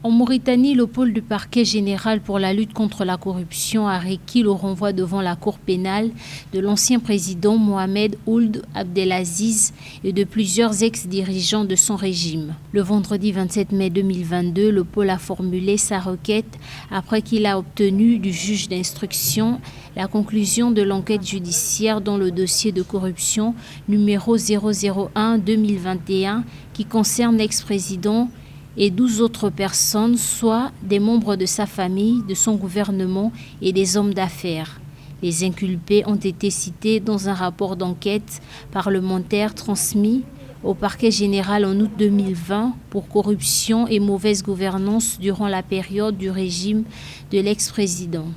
En Mauritanie, le pôle du parquet général pour la lutte contre la corruption a requis le renvoi devant la cour pénale de l'ancien président Mohamed Ould Abdelaziz et de plusieurs ex-dirigeants de son régime. Le vendredi 27 mai 2022, le pôle a formulé sa requête après qu'il a obtenu du juge d'instruction la conclusion de l'enquête judiciaire dans le dossier de corruption numéro 001-2021 qui concerne l'ex-président et 12 autres personnes, soit des membres de sa famille, de son gouvernement et des hommes d'affaires. Les inculpés ont été cités dans un rapport d'enquête parlementaire transmis au parquet général en août 2020 pour corruption et mauvaise gouvernance durant la période du régime de l'ex-président.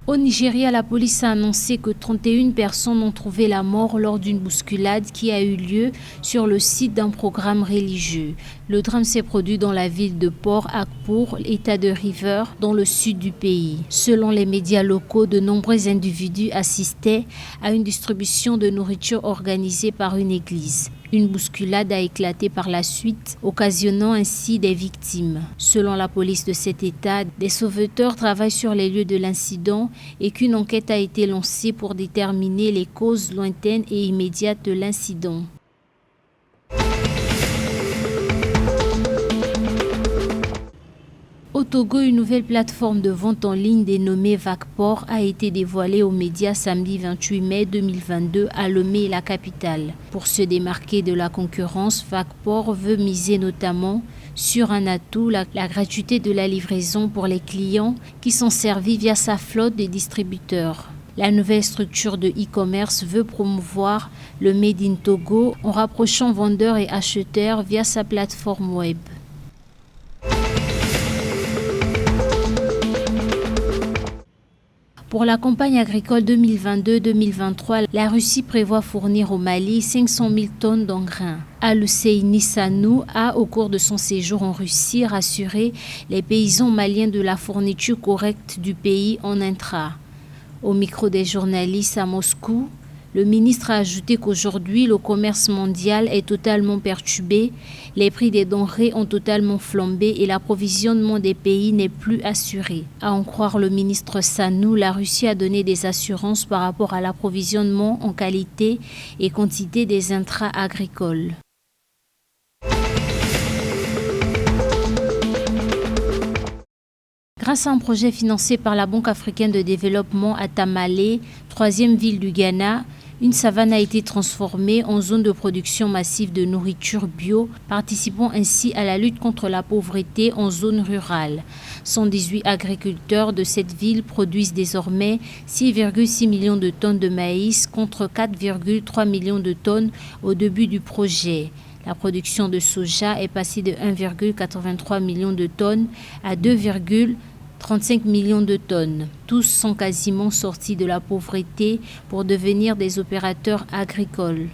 Au Nigeria, la police a annoncé que 31 personnes ont trouvé la mort lors d'une bousculade qui a eu lieu sur le site d'un programme religieux. Le drame s'est produit dans la ville de Port Harcourt, État de River, dans le sud du pays. Selon les médias locaux, de nombreux individus assistaient à une distribution de nourriture organisée par une église. Une bousculade a éclaté par la suite, occasionnant ainsi des victimes. Selon la police de cet État, des sauveteurs travaillent sur les lieux de l'incident et qu'une enquête a été lancée pour déterminer les causes lointaines et immédiates de l'incident. Au Togo, une nouvelle plateforme de vente en ligne dénommée Vacport a été dévoilée aux médias samedi 28 mai 2022 à Lomé, la capitale. Pour se démarquer de la concurrence, Vacport veut miser notamment sur un atout, la gratuité de la livraison pour les clients qui sont servis via sa flotte de distributeurs. La nouvelle structure de e-commerce veut promouvoir le Made in Togo en rapprochant vendeurs et acheteurs via sa plateforme web. Pour la campagne agricole 2022-2023, la Russie prévoit fournir au Mali 500 000 tonnes d'engrais. Al-Husseini Sanou a, au cours de son séjour en Russie, rassuré les paysans maliens de la fourniture correcte du pays en intra. Au micro des journalistes à Moscou, le ministre a ajouté qu'aujourd'hui, le commerce mondial est totalement perturbé, les prix des denrées ont totalement flambé et l'approvisionnement des pays n'est plus assuré. À en croire le ministre Sanou, la Russie a donné des assurances par rapport à l'approvisionnement en qualité et quantité des intrants agricoles. Grâce à un projet financé par la Banque africaine de développement à Tamale, troisième ville du Ghana, une savane a été transformée en zone de production massive de nourriture bio, participant ainsi à la lutte contre la pauvreté en zone rurale. 118 agriculteurs de cette ville produisent désormais 6,6 millions de tonnes de maïs contre 4,3 millions de tonnes au début du projet. La production de soja est passée de 1,83 million de tonnes à 2,35 millions de tonnes. Tous sont quasiment sortis de la pauvreté pour devenir des opérateurs agricoles.